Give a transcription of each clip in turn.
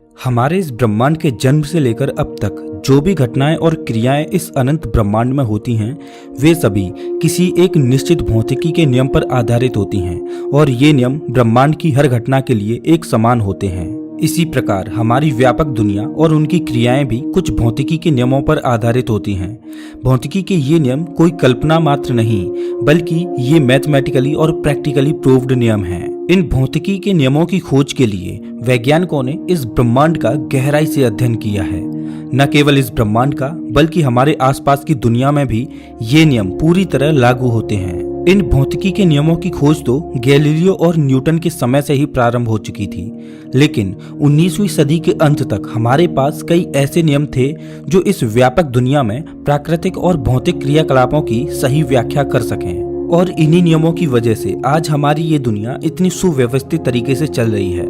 हमारे इस ब्रह्मांड के जन्म से लेकर अब तक जो भी घटनाएं और क्रियाएं इस अनंत ब्रह्मांड में होती हैं, वे सभी किसी एक निश्चित भौतिकी के नियम पर आधारित होती हैं और ये नियम ब्रह्मांड की हर घटना के लिए एक समान होते हैं। इसी प्रकार हमारी व्यापक दुनिया और उनकी क्रियाएं भी कुछ भौतिकी के नियमों पर आधारित होती हैं। भौतिकी के ये नियम कोई कल्पना मात्र नहीं, बल्कि ये मैथमेटिकली और प्रैक्टिकली प्रूव्ड नियम हैं। इन भौतिकी के नियमों की खोज के लिए वैज्ञानिकों ने इस ब्रह्मांड का गहराई से अध्ययन किया है। न केवल इस ब्रह्मांड का, बल्कि हमारे आसपास की दुनिया में भी ये नियम पूरी तरह लागू होते हैं। इन भौतिकी के नियमों की खोज तो गैलीलियो और न्यूटन के समय से ही प्रारंभ हो चुकी थी, लेकिन 19वीं सदी के अंत तक हमारे पास कई ऐसे नियम थे जो इस व्यापक दुनिया में प्राकृतिक और भौतिक क्रियाकलापों की सही व्याख्या कर सकें। और इन्हीं नियमों की वजह से आज हमारी ये दुनिया इतनी सुव्यवस्थित तरीके से चल रही है।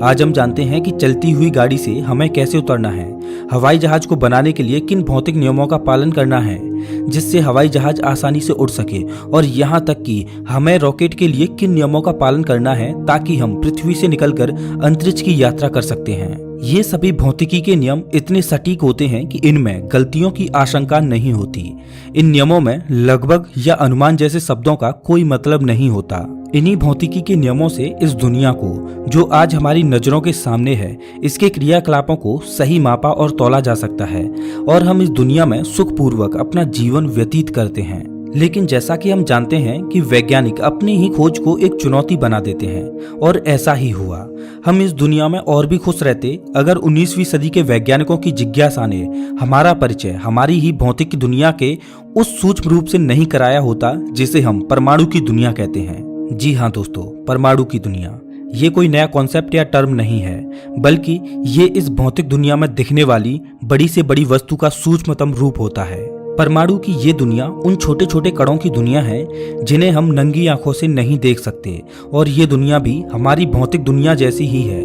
आज हम जानते हैं कि चलती हुई गाड़ी से हमें कैसे उतरना है, हवाई जहाज को बनाने के लिए किन भौतिक नियमों का पालन करना है जिससे हवाई जहाज आसानी से उड़ सके, और यहाँ तक कि हमें रॉकेट के लिए किन नियमों का पालन करना है ताकि हम पृथ्वी से निकलकर अंतरिक्ष की यात्रा कर सकते हैं। ये सभी भौतिकी के नियम इतने सटीक होते हैं कि इनमें गलतियों की आशंका नहीं होती। इन नियमों में लगभग या अनुमान जैसे शब्दों का कोई मतलब नहीं होता। इन्हीं भौतिकी के नियमों से इस दुनिया को, जो आज हमारी नजरों के सामने है, इसके क्रियाकलापों को सही मापा और तौला जा सकता है और हम इस दुनिया में सुखपूर्वक अपना जीवन व्यतीत करते हैं। लेकिन जैसा कि हम जानते हैं कि वैज्ञानिक अपनी ही खोज को एक चुनौती बना देते हैं, और ऐसा ही हुआ। हम इस दुनिया में और भी खुश रहते अगर 19वीं सदी के वैज्ञानिकों की जिज्ञासा ने हमारा परिचय हमारी ही भौतिक दुनिया के उस सूक्ष्म रूप से नहीं कराया होता जिसे हम परमाणु की दुनिया कहते हैं। जी हाँ दोस्तों, परमाणु की दुनिया ये कोई नया कॉन्सेप्ट या टर्म नहीं है, बल्कि ये इस भौतिक दुनिया में दिखने वाली बड़ी से बड़ी वस्तु का सूक्ष्मतम रूप होता है। परमाणु की ये दुनिया उन छोटे छोटे कणों की दुनिया है जिन्हें हम नंगी आंखों से नहीं देख सकते, और ये दुनिया भी हमारी भौतिक दुनिया जैसी ही है।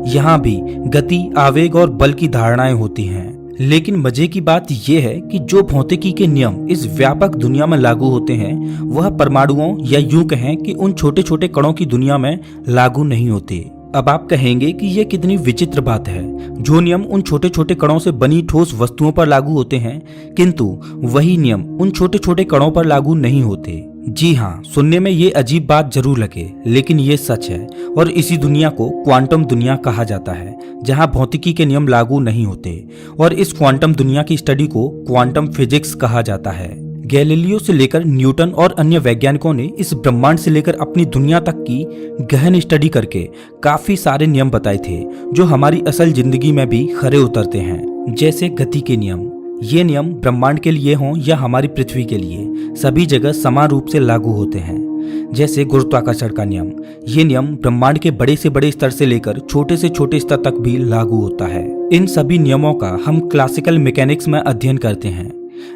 यहाँ भी गति, आवेग और बल की धारणाएं होती हैं। लेकिन मजे की बात यह है कि जो भौतिकी के नियम इस व्यापक दुनिया में लागू होते हैं, वह परमाणुओं या यूं कहें कि उन छोटे छोटे कणों की दुनिया में लागू नहीं होते। अब आप कहेंगे कि यह कितनी विचित्र बात है। जो नियम उन छोटे छोटे कणों से बनी ठोस वस्तुओं पर लागू होते हैं, किंतु वही नियम उन छोटे छोटे कणों पर लागू नहीं होते। जी हाँ, सुनने में ये अजीब बात जरूर लगे, लेकिन ये सच है। और इसी दुनिया को क्वांटम दुनिया कहा जाता है, जहाँ भौतिकी के नियम लागू नहीं होते, और इस क्वांटम दुनिया की स्टडी को क्वांटम फिजिक्स कहा जाता है। गैलीलियो से लेकर न्यूटन और अन्य वैज्ञानिकों ने इस ब्रह्मांड से लेकर अपनी दुनिया तक की गहन स्टडी करके काफी सारे नियम बताए थे जो हमारी असल जिंदगी में भी खरे उतरते हैं। जैसे गति के नियम। ये नियम ब्रह्मांड के लिए हों या हमारी पृथ्वी के लिए, सभी जगह समान रूप से लागू होते हैं। जैसे गुरुत्वाकर्षण का नियम। ये नियम ब्रह्मांड के बड़े से बड़े स्तर से लेकर छोटे से छोटे स्तर तक भी लागू होता है। इन सभी नियमों का हम क्लासिकल मैकेनिक्स में अध्ययन करते हैं,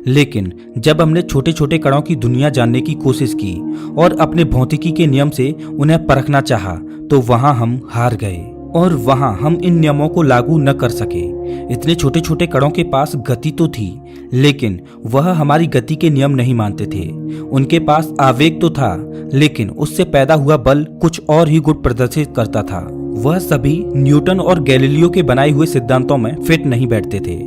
लेकिन जब हमने छोटे छोटे कणों की दुनिया जानने की कोशिश की और अपने भौतिकी के नियम से उन्हें परखना चाहा, तो वहां हम हार गए और वहां हम इन नियमों को लागू न कर सके। इतने छोटे छोटे कणों के पास गति तो थी, लेकिन वह हमारी गति के नियम नहीं मानते थे। उनके पास आवेग तो था, लेकिन उससे पैदा हुआ बल कुछ और ही गुण प्रदर्शित करता था। वह सभी न्यूटन और गैलीलियो के बनाए हुए सिद्धांतों में फिट नहीं बैठते थे।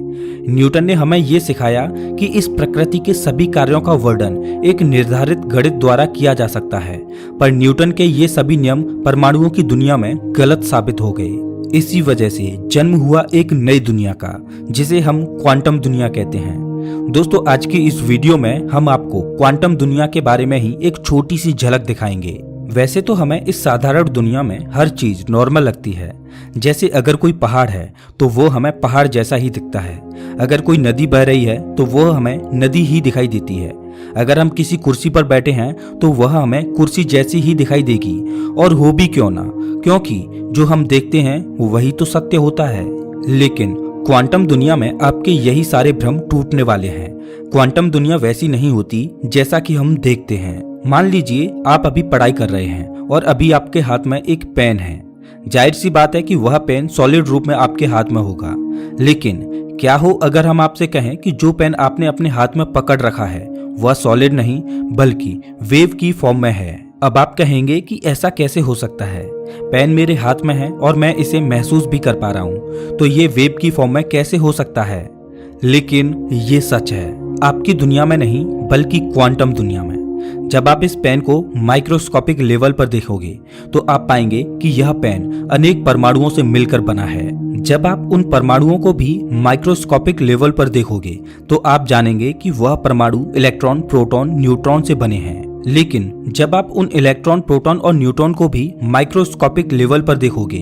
न्यूटन ने हमें यह सिखाया कि इस प्रकृति के सभी कार्यों का वर्णन एक निर्धारित गणित द्वारा किया जा सकता है, पर न्यूटन के ये सभी नियम परमाणुओं की दुनिया में गलत साबित हो गए। इसी वजह से जन्म हुआ एक नई दुनिया का, जिसे हम क्वांटम दुनिया कहते हैं। दोस्तों, आज की इस वीडियो में हम आपको क्वांटम दुनिया के बारे में ही एक छोटी सी झलक दिखाएंगे। वैसे तो हमें इस साधारण दुनिया में हर चीज नॉर्मल लगती है। जैसे अगर कोई पहाड़ है तो वो हमें पहाड़ जैसा ही दिखता है, अगर कोई नदी बह रही है तो वो हमें नदी ही दिखाई देती है, अगर हम किसी कुर्सी पर बैठे हैं तो वह हमें कुर्सी जैसी ही दिखाई देगी, और हो भी क्यों ना, क्योंकि जो हम देखते हैं वही तो सत्य होता है। लेकिन क्वांटम दुनिया में आपके यही सारे भ्रम टूटने वाले हैं। क्वांटम दुनिया वैसी नहीं होती जैसा कि हम देखते हैं। मान लीजिए आप अभी पढ़ाई कर रहे हैं और अभी आपके हाथ में एक पेन है। जाहिर सी बात है कि वह पेन सॉलिड रूप में आपके हाथ में होगा, लेकिन क्या हो अगर हम आपसे कहें कि जो पेन आपने अपने हाथ में पकड़ रखा है वह सॉलिड नहीं बल्कि वेव की फॉर्म में है। अब आप कहेंगे कि ऐसा कैसे हो सकता है, पेन मेरे हाथ में है और मैं इसे महसूस भी कर पा रहा हूँ, तो ये वेव की फॉर्म में कैसे हो सकता है। लेकिन ये सच है, आपकी दुनिया में नहीं बल्कि क्वांटम दुनिया में। जब आप इस पेन को माइक्रोस्कोपिक लेवल पर देखोगे तो आप पाएंगे कि यह पेन अनेक परमाणुओं से मिलकर बना है। जब आप उन परमाणुओं को भी माइक्रोस्कोपिक लेवल पर देखोगे तो आप जानेंगे कि वह परमाणु इलेक्ट्रॉन, प्रोटॉन, न्यूट्रॉन से बने हैं। लेकिन जब आप उन इलेक्ट्रॉन, प्रोटॉन और न्यूट्रॉन को भी माइक्रोस्कोपिक लेवल पर देखोगे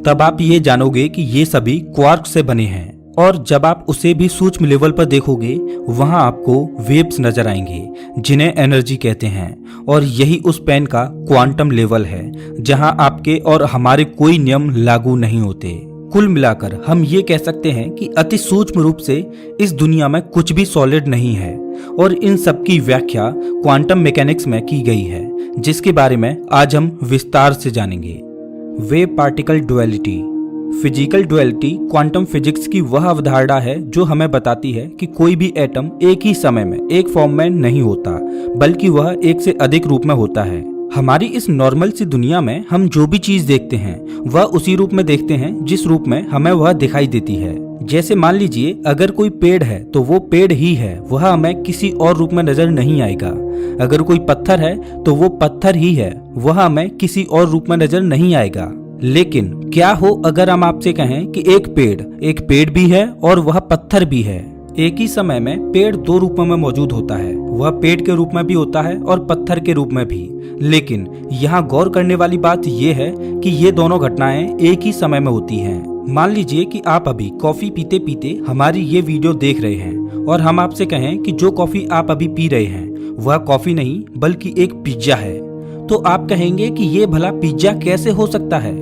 तब आप ये जानोगे कि ये सभी क्वार्क से बने हैं। और जब आप उसे भी सूक्ष्म लेवल पर देखोगे वहां आपको वेव्स नजर आएंगे जिन्हें एनर्जी कहते हैं। और यही उस पेन का क्वांटम लेवल है जहां आपके और हमारे कोई नियम लागू नहीं होते। कुल मिलाकर हम ये कह सकते हैं कि अति सूक्ष्म रूप से इस दुनिया में कुछ भी सॉलिड नहीं है और इन सब की व्याख्या क्वांटम मैकेनिक्स में की गई है, जिसके बारे में आज हम विस्तार से जानेंगे। Wave particle duality. Physical duality quantum physics की वह अवधारणा है जो हमें बताती है कि कोई भी एटम एक ही समय में एक फॉर्म में नहीं होता, बल्कि वह एक से अधिक रूप में होता है। हमारी इस नॉर्मल सी दुनिया में हम जो भी चीज देखते हैं वह उसी रूप में देखते हैं जिस रूप में हमें वह दिखाई देती है। जैसे मान लीजिए अगर कोई पेड़ है तो वो पेड़ ही है, वह हमें किसी और रूप में नजर नहीं आएगा। अगर कोई पत्थर है तो वो पत्थर ही है, वह हमें किसी और रूप में नजर नहीं आएगा। लेकिन क्या हो अगर हम आपसे कहें कि एक पेड़ भी है और वह पत्थर भी है। एक ही समय में पेड़ दो रूपों में मौजूद होता है, वह पेड़ के रूप में भी होता है और पत्थर के रूप में भी। लेकिन यहाँ गौर करने वाली बात यह है कि ये दोनों घटनाएं एक ही समय में होती हैं। मान लीजिए कि आप अभी कॉफी पीते पीते हमारी ये वीडियो देख रहे हैं और हम आपसे कहें कि जो कॉफी आप अभी पी रहे हैं वह कॉफी नहीं बल्कि एक पिज्जा है, तो आप कहेंगे कि ये भला पिज्जा कैसे हो सकता है।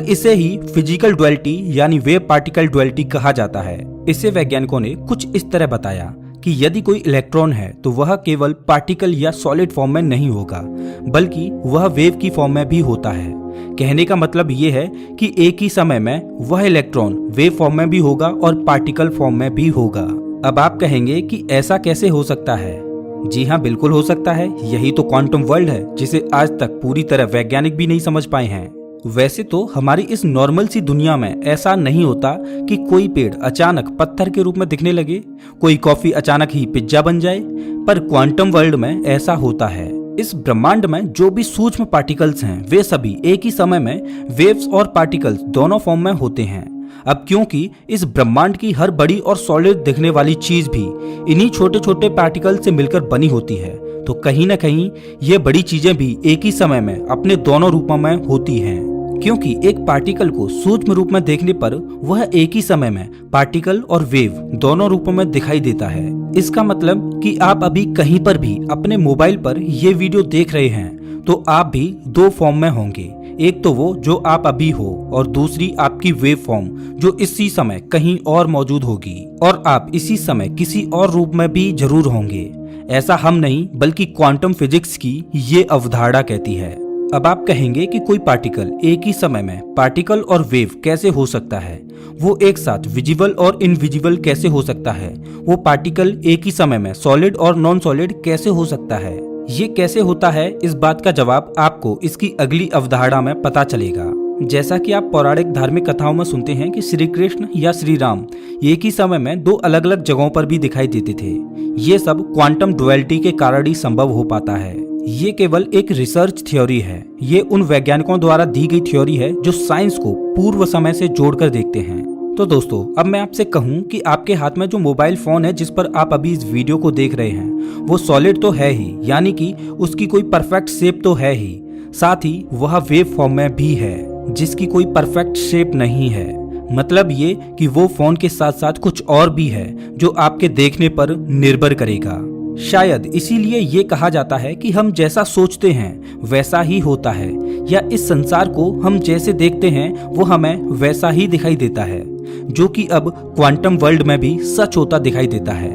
इसे ही फिजिकल डुअलिटी यानी वेव पार्टिकल डुअलिटी कहा जाता है। इसे वैज्ञानिकों ने कुछ इस तरह बताया कि यदि कोई इलेक्ट्रॉन है तो वह केवल पार्टिकल या सॉलिड फॉर्म में नहीं होगा, बल्कि वह वेव की फॉर्म में भी होता है। कहने का मतलब ये है कि एक ही समय में वह इलेक्ट्रॉन वेव फॉर्म में भी होगा और पार्टिकल फॉर्म में भी होगा। अब आप कहेंगे कि ऐसा कैसे हो सकता है। जी हाँ, बिल्कुल हो सकता है। यही तो क्वांटम वर्ल्ड है जिसे आज तक पूरी तरह वैज्ञानिक भी नहीं समझ पाए हैं। वैसे तो हमारी इस नॉर्मल सी दुनिया में ऐसा नहीं होता कि कोई पेड़ अचानक पत्थर के रूप में दिखने लगे, कोई कॉफी अचानक ही पिज्जा बन जाए, पर क्वांटम वर्ल्ड में ऐसा होता है। इस ब्रह्मांड में जो भी सूक्ष्म पार्टिकल्स हैं वे सभी एक ही समय में वेव्स और पार्टिकल्स दोनों फॉर्म में होते हैं। अब क्योंकि इस ब्रह्मांड की हर बड़ी और सॉलिड दिखने वाली चीज भी इन्हीं छोटे छोटे पार्टिकल से मिलकर बनी होती है, तो कहीं ना कहीं ये बड़ी चीजें भी एक ही समय में अपने दोनों रूपों में होती हैं। क्योंकि एक पार्टिकल को सूक्ष्म रूप में देखने पर वह एक ही समय में पार्टिकल और वेव दोनों रूपों में दिखाई देता है। इसका मतलब कि आप अभी कहीं पर भी अपने मोबाइल पर ये वीडियो देख रहे हैं तो आप भी दो फॉर्म में होंगे, एक तो वो जो आप अभी हो और दूसरी आपकी वेव फॉर्म जो इसी समय कहीं और मौजूद होगी, और आप इसी समय किसी और रूप में भी जरूर होंगे। ऐसा हम नहीं बल्कि क्वांटम फिजिक्स की ये अवधारणा कहती है। अब आप कहेंगे कि कोई पार्टिकल एक ही समय में पार्टिकल और वेव कैसे हो सकता है, वो एक साथ विजिबल और इनविजिबल कैसे हो सकता है, वो पार्टिकल एक ही समय में सॉलिड और नॉन सॉलिड कैसे हो सकता है। ये कैसे होता है, इस बात का जवाब आपको इसकी अगली अवधारणा में पता चलेगा। जैसा कि आप पौराणिक धार्मिक कथाओं में सुनते हैं कि श्री कृष्ण या श्री राम एक ही समय में दो अलग अलग जगहों पर भी दिखाई देते थे। ये सब क्वांटम डुअलिटी के कारण ही संभव हो पाता है। ये केवल एक रिसर्च थ्योरी है। ये उन वैज्ञानिकों द्वारा दी गई थ्योरी है जो साइंस को पूर्व समय से जोड़कर देखते हैं। तो दोस्तों, अब मैं आपसे कहूँ कि आपके हाथ में जो मोबाइल फोन है जिस पर आप अभी इस वीडियो को देख रहे हैं वो सॉलिड तो है ही, यानी कि उसकी कोई परफेक्ट शेप तो है ही, साथ ही वह वेव फॉर्म में भी है जिसकी कोई परफेक्ट शेप नहीं है। मतलब ये कि वो फोन के साथ साथ कुछ और भी है जो आपके देखने पर निर्भर करेगा। शायद इसीलिए ये कहा जाता है कि हम जैसा सोचते हैं वैसा ही होता है, या इस संसार को हम जैसे देखते हैं वो हमें वैसा ही दिखाई देता है, जो कि अब क्वांटम वर्ल्ड में भी सच होता दिखाई देता है।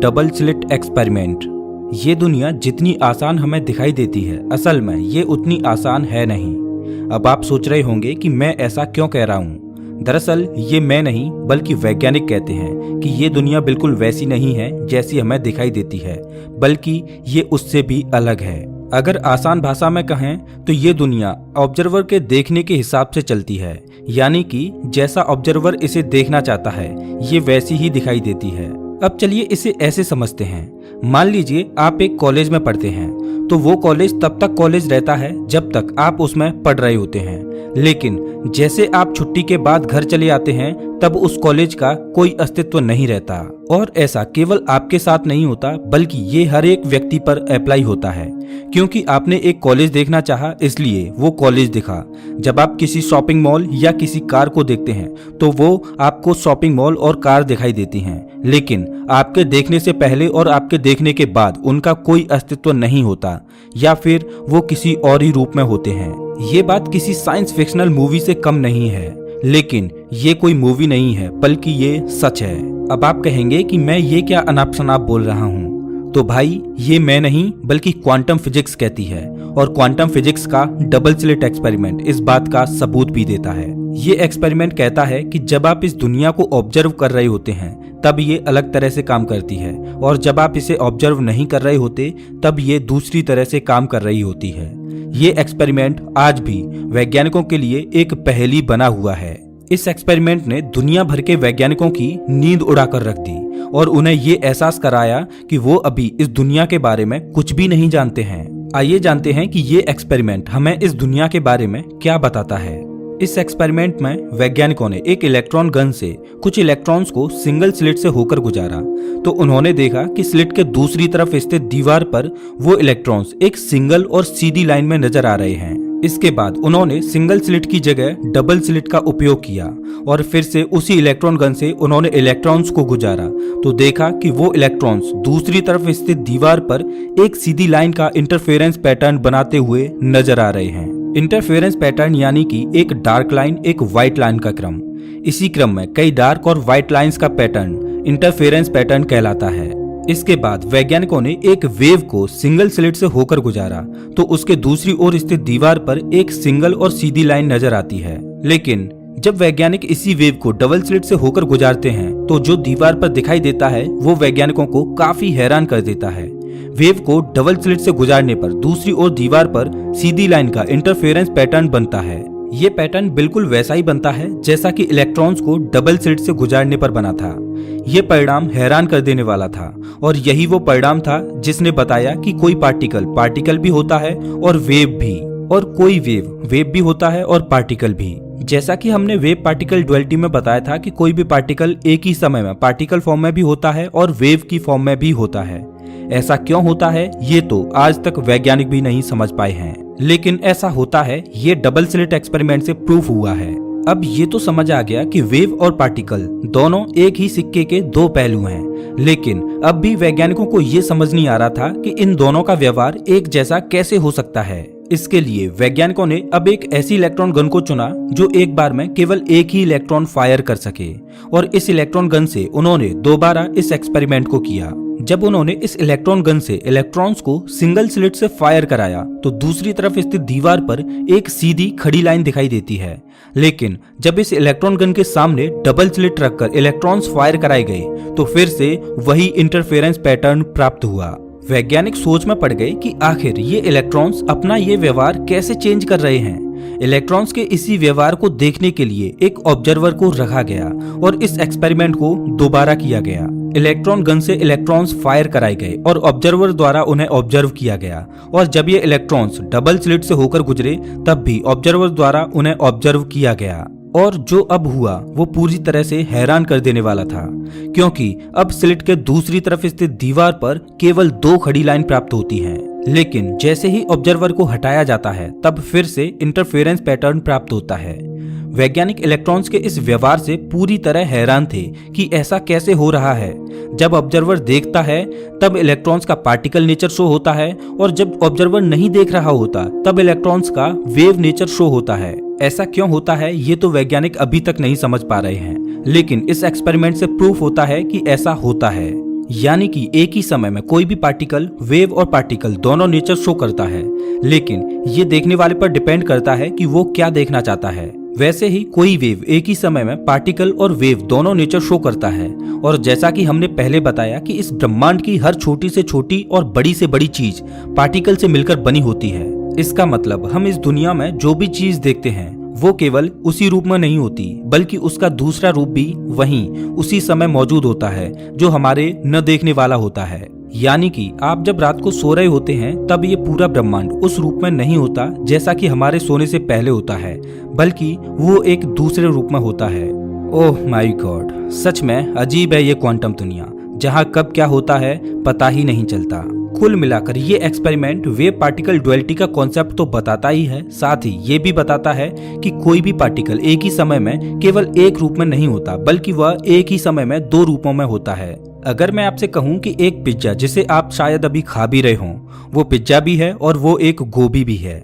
Double slit experiment. ये दुनिया जितनी आसान हमें दिखाई देती है असल में ये उतनी आसान है नहीं। अब आप सोच रहे होंगे कि मैं ऐसा क्यों कह रहा हूँ। दरअसल ये मैं नहीं बल्कि वैज्ञानिक कहते हैं कि ये दुनिया बिल्कुल वैसी नहीं है जैसी हमें दिखाई देती है, बल्कि ये उससे भी अलग है। अगर आसान भाषा में कहें तो ये दुनिया ऑब्जर्वर के देखने के हिसाब से चलती है, यानी कि जैसा ऑब्जर्वर इसे देखना चाहता है ये वैसी ही दिखाई देती है। अब चलिए इसे ऐसे समझते हैं। मान लीजिए आप एक कॉलेज में पढ़ते हैं, तो वो कॉलेज तब तक कॉलेज रहता है जब तक आप उसमें पढ़ रहे होते हैं, लेकिन जैसे आप छुट्टी के बाद घर चले आते हैं तब उस कॉलेज का कोई अस्तित्व नहीं रहता। और ऐसा केवल आपके साथ नहीं होता बल्कि ये हर एक व्यक्ति पर अप्लाई होता है, क्योंकि आपने एक कॉलेज देखना चाहा इसलिए वो कॉलेज दिखा। जब आप किसी शॉपिंग मॉल या किसी कार को देखते हैं तो वो आपको शॉपिंग मॉल और कार दिखाई देती हैं, लेकिन आपके देखने से पहले और आपके देखने के बाद उनका कोई अस्तित्व नहीं होता, या फिर वो किसी और ही रूप में होते हैं। ये बात किसी साइंस फिक्शनल मूवी से कम नहीं है, लेकिन ये कोई मूवी नहीं है बल्कि ये सच है। अब आप कहेंगे कि मैं ये क्या अनाप शनाप बोल रहा हूँ, तो भाई ये मैं नहीं बल्कि क्वांटम फिजिक्स कहती है, और क्वांटम फिजिक्स का डबल स्लिट एक्सपेरिमेंट इस बात का सबूत भी देता है। ये एक्सपेरिमेंट कहता है कि जब आप इस दुनिया को ऑब्जर्व कर रहे होते हैं तब ये अलग तरह से काम करती है, और जब आप इसे ऑब्जर्व नहीं कर रहे होते तब ये दूसरी तरह से काम कर रही होती है। ये एक्सपेरिमेंट आज भी वैज्ञानिकों के लिए एक पहेली बना हुआ है। इस एक्सपेरिमेंट ने दुनिया भर के वैज्ञानिकों की नींद उड़ाकर रख दी और उन्हें ये एहसास कराया कि वो अभी इस दुनिया के बारे में कुछ भी नहीं जानते हैं। आइए जानते हैं कि ये एक्सपेरिमेंट हमें इस दुनिया के बारे में क्या बताता है। इस एक्सपेरिमेंट में वैज्ञानिकों ने एक इलेक्ट्रॉन गन से कुछ इलेक्ट्रॉन्स को सिंगल स्लिट से होकर गुजारा, तो उन्होंने देखा कि स्लिट के दूसरी तरफ स्थित दीवार पर वो इलेक्ट्रॉन्स एक सिंगल और सीधी लाइन में नजर आ रहे हैं। इसके बाद उन्होंने सिंगल स्लिट की जगह डबल स्लिट का उपयोग किया और फिर से उसी इलेक्ट्रॉन गन से उन्होंने इलेक्ट्रॉन्स को गुजारा, तो देखा कि वो इलेक्ट्रॉन्स दूसरी तरफ स्थित दीवार पर एक सीधी लाइन का इंटरफेरेंस पैटर्न बनाते हुए नजर आ रहे हैं। इंटरफेरेंस पैटर्न यानी कि एक डार्क लाइन एक व्हाइट लाइन का क्रम। इसी क्रम में कई डार्क और व्हाइट लाइंस का पैटर्न इंटरफेरेंस पैटर्न कहलाता है। इसके बाद वैज्ञानिकों ने एक वेव को सिंगल स्लिट से होकर गुजारा, तो उसके दूसरी ओर स्थित दीवार पर एक सिंगल और सीधी लाइन नजर आती है। लेकिन जब वैज्ञानिक इसी वेव को डबल स्लिट से होकर गुजारते हैं तो जो दीवार पर दिखाई देता है वो वैज्ञानिकों को काफी हैरान कर देता है। वेव को डबल स्लिट से गुजारने पर दूसरी ओर दीवार पर सीधी लाइन का इंटरफेरेंस पैटर्न बनता है। ये पैटर्न बिल्कुल वैसा ही बनता है जैसा कि इलेक्ट्रॉन्स को डबल स्लिट से गुजारने पर बना था। ये परिणाम हैरान कर देने वाला था, और यही वो परिणाम था जिसने बताया कि कोई पार्टिकल भी होता है और वेव भी, और कोई वेव भी होता है और पार्टिकल भी। जैसा कि हमने वेव पार्टिकल ड्युअलिटी में बताया था कि कोई भी पार्टिकल एक ही समय में पार्टिकल फॉर्म में भी होता है और वेव की फॉर्म में भी होता है। ऐसा क्यों होता है ये तो आज तक वैज्ञानिक भी नहीं समझ पाए हैं, लेकिन ऐसा होता है ये डबल स्लिट एक्सपेरिमेंट से प्रूफ हुआ है। अब ये तो समझ आ गया कि वेव और पार्टिकल दोनों एक ही सिक्के के दो पहलू हैं, लेकिन अब भी वैज्ञानिकों को ये समझ नहीं आ रहा था कि इन दोनों का व्यवहार एक जैसा कैसे हो सकता है। इसके लिए वैज्ञानिकों ने अब एक ऐसी इलेक्ट्रॉन गन को चुना जो एक बार में केवल एक ही इलेक्ट्रॉन फायर कर सके, और इस इलेक्ट्रॉन गन से उन्होंने दोबारा इस एक्सपेरिमेंट को किया। जब उन्होंने इस इलेक्ट्रॉन गन से इलेक्ट्रॉन्स को सिंगल स्लिट से फायर कराया तो दूसरी तरफ स्थित दीवार पर एक सीधी खड़ी लाइन दिखाई देती है, लेकिन जब इस इलेक्ट्रॉन गन के सामने डबल स्लिट रखकर इलेक्ट्रॉन्स फायर कराए गए तो फिर से वही इंटरफेरेंस पैटर्न प्राप्त हुआ। वैज्ञानिक सोच में पड़ गए कि आखिर ये इलेक्ट्रॉन्स अपना ये व्यवहार कैसे चेंज कर रहे हैं। इलेक्ट्रॉन्स के इसी व्यवहार को देखने के लिए एक ऑब्जर्वर को रखा गया और इस एक्सपेरिमेंट को दोबारा किया गया। इलेक्ट्रॉन गन से इलेक्ट्रॉन्स फायर कराए गए और ऑब्जर्वर द्वारा उन्हें ऑब्जर्व किया गया, और जब ये इलेक्ट्रॉन्स डबल स्लिट से होकर गुजरे तब भी ऑब्जर्वर द्वारा उन्हें ऑब्जर्व किया गया। और जो अब हुआ वो पूरी तरह से हैरान कर देने वाला था, क्योंकि अब स्लिट के दूसरी तरफ स्थित दीवार पर केवल दो खड़ी लाइन प्राप्त होती हैं, लेकिन जैसे ही ऑब्जर्वर को हटाया जाता है तब फिर से इंटरफेरेंस पैटर्न प्राप्त होता है। वैज्ञानिक इलेक्ट्रॉन्स के इस व्यवहार से पूरी तरह हैरान थे कि ऐसा कैसे हो रहा है। जब ऑब्जर्वर देखता है तब इलेक्ट्रॉन्स का पार्टिकल नेचर शो होता है, और जब ऑब्जर्वर नहीं देख रहा होता तब इलेक्ट्रॉन्स का वेव नेचर शो होता है। ऐसा क्यों होता है ये तो वैज्ञानिक अभी तक नहीं समझ पा रहे हैं, लेकिन इस एक्सपेरिमेंट से प्रूफ होता है कि ऐसा होता है। यानी कि एक ही समय में कोई भी पार्टिकल, वेव और पार्टिकल दोनों नेचर शो करता है, लेकिन ये देखने वाले पर डिपेंड करता है कि वो क्या देखना चाहता है। वैसे ही कोई वेव एक ही समय में पार्टिकल और वेव दोनों नेचर शो करता है। और जैसा कि हमने पहले बताया कि इस ब्रह्मांड की हर छोटी से छोटी और बड़ी से बड़ी चीज पार्टिकल से मिलकर बनी होती है। इसका मतलब हम इस दुनिया में जो भी चीज देखते हैं वो केवल उसी रूप में नहीं होती, बल्कि उसका दूसरा रूप भी वहीं उसी समय मौजूद होता है जो हमारे न देखने वाला होता है। यानी कि आप जब रात को सो रहे होते हैं तब ये पूरा ब्रह्मांड उस रूप में नहीं होता जैसा कि हमारे सोने से पहले होता है, बल्कि वो एक दूसरे रूप में होता है। ओह माय गॉड, सच में अजीब है ये क्वांटम दुनिया, जहाँ कब क्या होता है पता ही नहीं चलता। कुल मिलाकर ये एक्सपेरिमेंट वेव पार्टिकल डुअलिटी का कॉन्सेप्ट तो बताता ही है, साथ ही ये भी बताता है कि कोई भी पार्टिकल एक ही समय में केवल एक रूप में नहीं होता, बल्कि वह एक ही समय में दो रूपों में होता है। अगर मैं आपसे कहूं कि एक पिज्जा जिसे आप शायद अभी खा भी रहे हों वो पिज्जा भी है और वो एक गोभी भी है,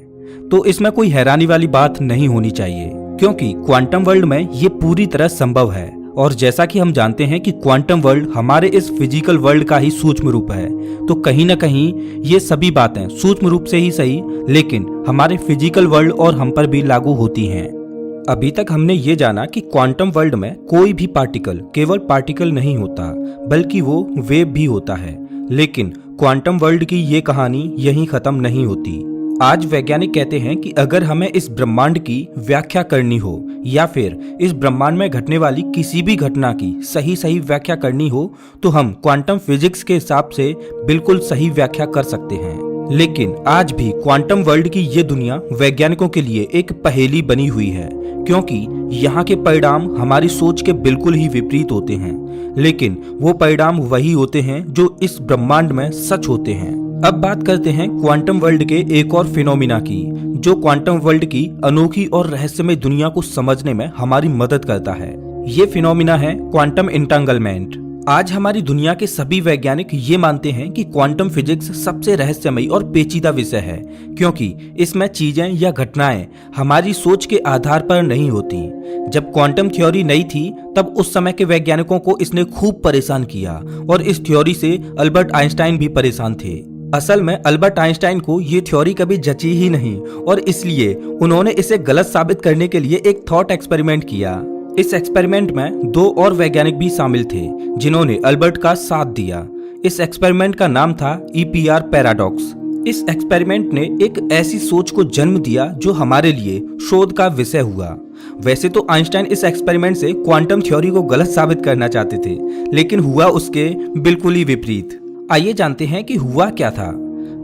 तो इसमें कोई हैरानी वाली बात नहीं होनी चाहिए, क्योंकि क्वांटम वर्ल्ड में ये पूरी तरह संभव है। और जैसा कि हम जानते हैं कि क्वांटम वर्ल्ड हमारे इस फिजिकल वर्ल्ड का ही सूक्ष्म रूप है, तो कहीं ना कहीं ये सभी बातें सूक्ष्म रूप से ही सही लेकिन हमारे फिजिकल वर्ल्ड और हम पर भी लागू होती हैं। अभी तक हमने ये जाना कि क्वांटम वर्ल्ड में कोई भी पार्टिकल केवल पार्टिकल नहीं होता, बल्कि वो वेव भी होता है। लेकिन क्वांटम वर्ल्ड की ये कहानी यहीं खत्म नहीं होती। आज वैज्ञानिक कहते हैं कि अगर हमें इस ब्रह्मांड की व्याख्या करनी हो या फिर इस ब्रह्मांड में घटने वाली किसी भी घटना की सही व्याख्या करनी हो तो हम क्वांटम फिजिक्स के हिसाब से बिल्कुल सही व्याख्या कर सकते हैं। लेकिन आज भी क्वांटम वर्ल्ड की ये दुनिया वैज्ञानिकों के लिए एक पहेली बनी हुई है, क्योंकि यहाँ के परिणाम हमारी सोच के बिल्कुल ही विपरीत होते हैं, लेकिन वो परिणाम वही होते हैं जो इस ब्रह्मांड में सच होते हैं। अब बात करते हैं क्वांटम वर्ल्ड के एक और फिनोमिना की, जो क्वांटम वर्ल्ड की अनोखी और रहस्यमय दुनिया को समझने में हमारी मदद करता है। ये फिनोमिना है क्वांटम इंटेंगलमेंट। आज हमारी दुनिया के सभी वैज्ञानिक ये मानते हैं कि क्वांटम फिजिक्स सबसे रहस्यमयी और पेचीदा विषय है, क्योंकि इसमें चीजें या घटनाएं हमारी सोच के आधार पर नहीं होती। जब क्वांटम थ्योरी नई थी तब उस समय के वैज्ञानिकों को इसने खूब परेशान किया और इस थ्योरी से अल्बर्ट आइंस्टाइन भी परेशान थे। असल में अल्बर्ट आइंस्टाइन को ये थ्योरी कभी जची ही नहीं और इसलिए उन्होंने इसे गलत साबित करने के लिए एक थॉट एक्सपेरिमेंट किया। इस एक्सपेरिमेंट में दो और वैज्ञानिक भी शामिल थे जिन्होंने अल्बर्ट का साथ दिया। इस एक्सपेरिमेंट का नाम था EPR पैराडॉक्स। इस एक्सपेरिमेंट ने एक ऐसी सोच को जन्म दिया जो हमारे लिए शोध का विषय हुआ। वैसे तो आइंस्टाइन इस एक्सपेरिमेंट से क्वांटम थ्योरी को गलत साबित करना चाहते थे, लेकिन हुआ उसके बिल्कुल ही विपरीत। आइए जानते हैं कि हुआ क्या था।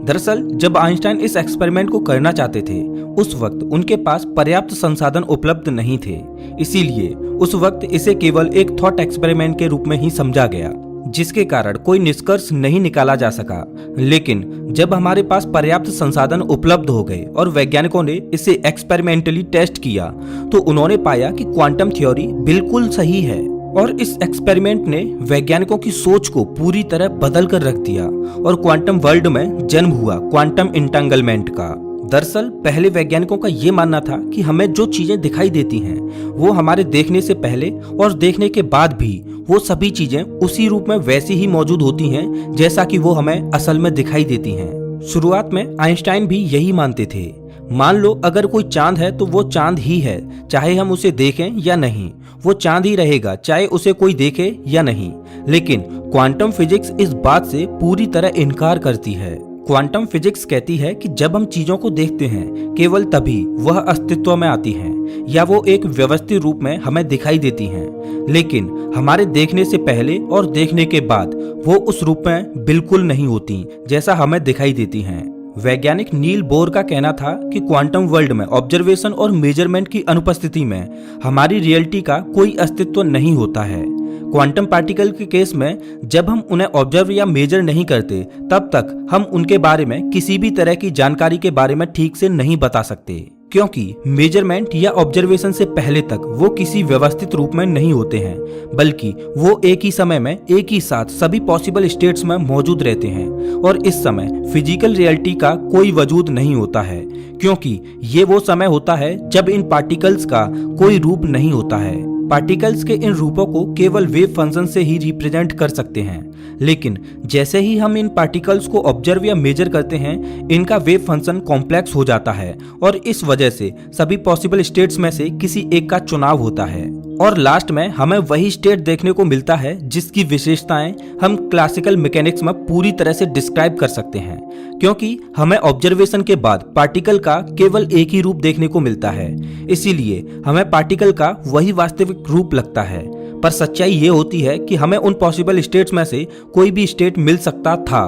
दरअसल जब आइंस्टाइन इस एक्सपेरिमेंट को करना चाहते थे उस वक्त उनके पास पर्याप्त संसाधन उपलब्ध नहीं थे, इसीलिए उस वक्त इसे केवल एक थॉट एक्सपेरिमेंट के रूप में ही समझा गया, जिसके कारण कोई निष्कर्ष नहीं निकाला जा सका। लेकिन जब हमारे पास पर्याप्त संसाधन उपलब्ध हो गए और वैज्ञानिकों ने इसे एक्सपेरिमेंटली टेस्ट किया तो उन्होंने पाया कि क्वांटम थ्योरी बिल्कुल सही है और इस एक्सपेरिमेंट ने वैज्ञानिकों की सोच को पूरी तरह बदल कर रख दिया और क्वांटम वर्ल्ड में जन्म हुआ क्वांटम इंटेंगलमेंट का। दरअसल पहले वैज्ञानिकों का ये मानना था कि हमें जो चीजें दिखाई देती हैं वो हमारे देखने से पहले और देखने के बाद भी वो सभी चीजें उसी रूप में वैसी ही मौजूद होती हैं जैसा कि वो हमें असल में दिखाई देती हैं। शुरुआत में आइंस्टाइन भी यही मानते थे। मान लो अगर कोई चांद है तो वो चांद ही है, चाहे हम उसे देखें या नहीं, वो चांद ही रहेगा चाहे उसे कोई देखे या नहीं। लेकिन क्वांटम फिजिक्स इस बात से पूरी तरह इनकार करती है। क्वांटम फिजिक्स कहती है कि जब हम चीजों को देखते हैं केवल तभी वह अस्तित्व में आती हैं या वो एक व्यवस्थित रूप में हमें दिखाई देती हैं, लेकिन हमारे देखने से पहले और देखने के बाद वो उस रूप में बिल्कुल नहीं होती जैसा हमें दिखाई देती हैं। वैज्ञानिक नील बोर का कहना था कि क्वांटम वर्ल्ड में ऑब्जर्वेशन और मेजरमेंट की अनुपस्थिति में हमारी रियलिटी का कोई अस्तित्व नहीं होता है। क्वांटम पार्टिकल के केस में जब हम उन्हें ऑब्जर्व या मेजर नहीं करते तब तक हम उनके बारे में किसी भी तरह की जानकारी के बारे में ठीक से नहीं बता सकते, क्योंकि मेजरमेंट या ऑब्जर्वेशन से पहले तक वो किसी व्यवस्थित रूप में नहीं होते हैं, बल्कि वो एक ही समय में एक ही साथ सभी पॉसिबल स्टेट्स में मौजूद रहते हैं और इस समय फिजिकल रियलिटी का कोई वजूद नहीं होता है, क्योंकि ये वो समय होता है जब इन पार्टिकल्स का कोई रूप नहीं होता है। पार्टिकल्स के इन रूपों को केवल वेव फंक्शन से ही रिप्रेजेंट कर सकते हैं, लेकिन जैसे ही हम इन पार्टिकल्स को ऑब्जर्व या मेजर करते हैं, इनका वेव फंक्शन कॉम्प्लेक्स हो जाता है और इस वजह से सभी पॉसिबल स्टेट्स में से किसी एक का चुनाव होता है और लास्ट में हमें वही स्टेट देखने को मिलता है जिसकी विशेषताएं हम क्लासिकल मैकेनिक्स में पूरी तरह से डिस्क्राइब कर सकते हैं, क्योंकि हमें ऑब्जर्वेशन के बाद पार्टिकल का केवल एक ही रूप देखने को मिलता है, इसीलिए हमें पार्टिकल का वही वास्तविक रूप लगता है। पर सच्चाई ये होती है कि हमें उन पॉसिबल स्टेट्स में से कोई भी स्टेट मिल सकता था।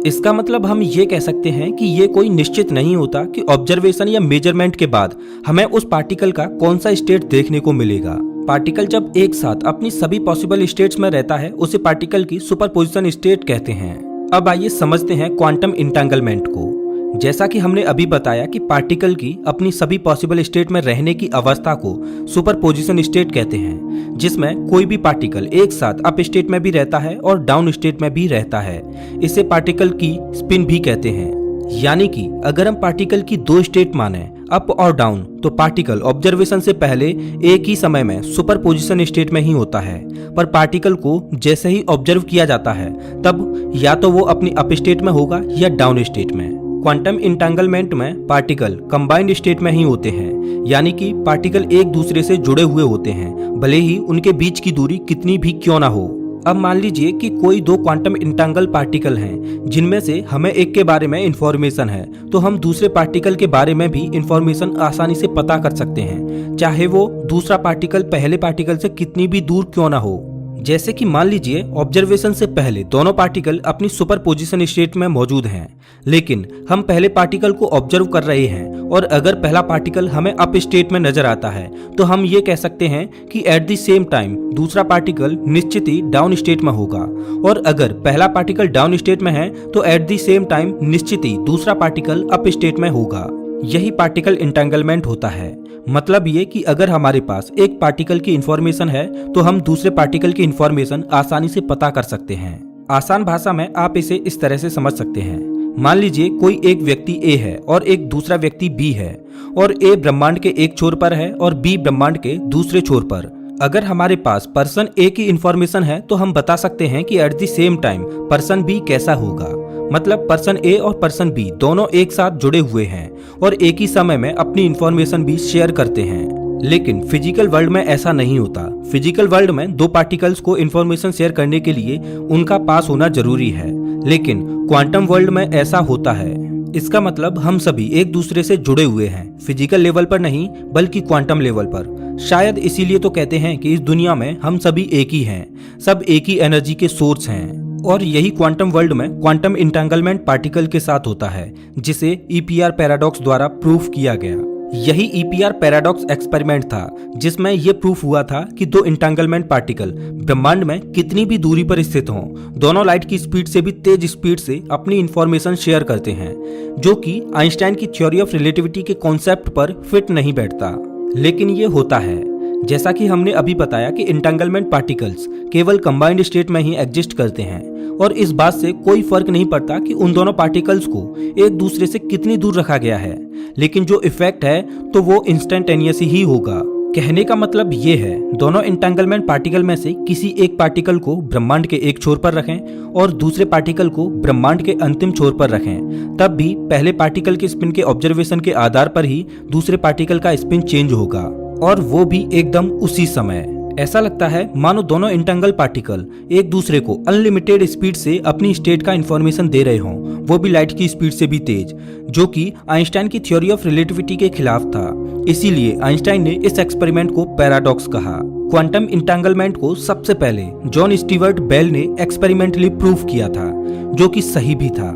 इसका मतलब हम ये कह सकते हैं कि ये कोई निश्चित नहीं होता कि ऑब्जर्वेशन या मेजरमेंट के बाद हमें उस पार्टिकल का कौन सा स्टेट देखने को मिलेगा। पार्टिकल जब एक साथ अपनी सभी पॉसिबल स्टेट्स में रहता है, उसे पार्टिकल की सुपरपोजिशन स्टेट कहते हैं। अब आइए समझते हैं क्वांटम इंटेंगलमेंट को। जैसा कि हमने अभी बताया कि पार्टिकल की अपनी सभी पॉसिबल स्टेट में रहने की अवस्था को सुपरपोजिशन स्टेट कहते हैं, जिसमें कोई भी पार्टिकल एक साथ अप स्टेट में भी रहता है और डाउन स्टेट में भी रहता है। इसे पार्टिकल की स्पिन भी कहते हैं। यानी कि अगर हम पार्टिकल की दो स्टेट माने, अप और डाउन, तो पार्टिकल ऑब्जर्वेशन से पहले एक ही समय में सुपरपोजिशन स्टेट में ही होता है, पर पार्टिकल को जैसे ही ऑब्जर्व किया जाता है तब या तो वो अपनी अप स्टेट में होगा या डाउन स्टेट में। क्वांटम इंटेंगलमेंट में पार्टिकल कंबाइंड स्टेट में ही होते हैं, यानी कि पार्टिकल एक दूसरे से जुड़े हुए होते हैं, भले ही उनके बीच की दूरी कितनी भी क्यों ना हो। अब मान लीजिए कि कोई दो क्वांटम इंटेंगल पार्टिकल हैं, जिनमें से हमें एक के बारे में इंफॉर्मेशन है, तो हम दूसरे पार्टिकल के बारे में भी इंफॉर्मेशन आसानी से पता कर सकते हैं, चाहे वो दूसरा पार्टिकल पहले पार्टिकल से कितनी भी दूर क्यों ना हो। जैसे कि मान लीजिए ऑब्जर्वेशन से पहले दोनों पार्टिकल अपनी सुपरपोजिशन स्टेट में मौजूद हैं, लेकिन हम पहले पार्टिकल को ऑब्जर्व कर रहे हैं और अगर पहला पार्टिकल हमें अप स्टेट में नजर आता है तो हम ये कह सकते हैं कि एट द सेम टाइम दूसरा पार्टिकल निश्चित ही डाउन स्टेट में होगा, और अगर पहला पार्टिकल डाउन स्टेट में है तो एट द सेम टाइम निश्चित ही दूसरा पार्टिकल अप स्टेट में होगा। यही पार्टिकल इंटेंगलमेंट होता है। मतलब ये कि अगर हमारे पास एक पार्टिकल की इंफॉर्मेशन है तो हम दूसरे पार्टिकल की इंफॉर्मेशन आसानी से पता कर सकते हैं। आसान भाषा में आप इसे इस तरह से समझ सकते हैं। मान लीजिए कोई एक व्यक्ति ए है और एक दूसरा व्यक्ति बी है, और ए ब्रह्मांड के एक छोर पर है और बी ब्रह्मांड के दूसरे छोर पर। अगर हमारे पास पर्सन ए की इंफॉर्मेशन है तो हम बता सकते हैं कि at the same time person be कैसा होगा। मतलब पर्सन ए और पर्सन बी दोनों एक साथ जुड़े हुए हैं और एक ही समय में अपनी इंफॉर्मेशन भी शेयर करते हैं। लेकिन फिजिकल वर्ल्ड में ऐसा नहीं होता। फिजिकल वर्ल्ड में दो पार्टिकल्स को इंफॉर्मेशन शेयर करने के लिए उनका पास होना जरूरी है, लेकिन क्वांटम वर्ल्ड में ऐसा होता है। इसका मतलब हम सभी एक दूसरे से जुड़े हुए हैं, फिजिकल लेवल पर नहीं बल्कि क्वांटम लेवल पर। शायद इसीलिए तो कहते हैं कि इस दुनिया में हम सभी एक ही हैं, सब एक ही एनर्जी के सोर्स हैं। और यही क्वांटम वर्ल्ड में क्वांटम इंटेंगलमेंट पार्टिकल के साथ होता है, जिसे ईपीआर पैराडॉक्स द्वारा प्रूफ किया गया। यही ईपीआर पैराडॉक्स एक्सपेरिमेंट था जिसमें यह प्रूफ हुआ था कि दो इंटेंगलमेंट पार्टिकल ब्रह्मांड में कितनी भी दूरी पर स्थित हों, दोनों लाइट की स्पीड से भी तेज स्पीड से अपनी इंफॉर्मेशन शेयर करते हैं, जो कि आइंस्टाइन की थ्योरी ऑफ रिलेटिविटी के कॉन्सेप्ट पर फिट नहीं बैठता, लेकिन ये होता है। जैसा कि हमने अभी बताया कि इंटेंगलमेंट पार्टिकल्स केवल कंबाइंड स्टेट में ही एग्जिस्ट करते हैं, और इस बात से कोई फर्क नहीं पड़ता कि उन दोनों पार्टिकल्स को एक दूसरे से कितनी दूर रखा गया है, लेकिन जो इफेक्ट है तो वो इंस्टेंटेनियस ही होगा। कहने का मतलब ये है, दोनों इंटेंगलमेंट पार्टिकल में से किसी एक पार्टिकल को ब्रह्मांड के एक छोर पर रखें और दूसरे पार्टिकल को ब्रह्मांड के अंतिम छोर पर रखें, तब भी पहले पार्टिकल के स्पिन के ऑब्जर्वेशन के आधार पर ही दूसरे पार्टिकल का स्पिन चेंज होगा, और वो भी एकदम उसी समय। ऐसा लगता है मानो दोनों इंटेंगल पार्टिकल एक दूसरे को अनलिमिटेड स्पीड से अपनी स्टेट का इंफॉर्मेशन दे रहे हों, वो भी लाइट की स्पीड से भी तेज, जो कि आइंस्टाइन की थ्योरी ऑफ रिलेटिविटी के खिलाफ था। इसीलिए आइंस्टाइन ने इस एक्सपेरिमेंट को पैराडॉक्स कहा। क्वांटम इंटेंगलमेंट को सबसे पहले जॉन स्टीवर्ट बेल ने एक्सपेरिमेंटली प्रूफ किया था, जो कि सही भी था।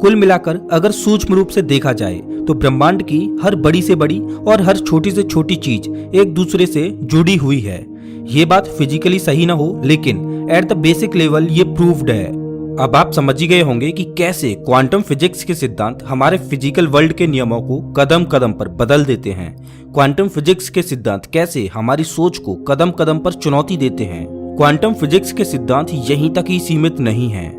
कुल मिलाकर अगर सूक्ष्म रूप से देखा जाए तो ब्रह्मांड की हर बड़ी से बड़ी और हर छोटी से छोटी चीज एक दूसरे से जुड़ी हुई है। ये बात फिजिकली सही ना हो, लेकिन एट द बेसिक लेवल ये प्रूव्ड है। अब आप समझ ही गए होंगे कि कैसे क्वांटम फिजिक्स के सिद्धांत हमारे फिजिकल वर्ल्ड के नियमों को कदम कदम पर बदल देते हैं। क्वांटम फिजिक्स के सिद्धांत कैसे हमारी सोच को कदम कदम पर चुनौती देते हैं। क्वांटम फिजिक्स के सिद्धांत यहीं तक ही सीमित नहीं हैं।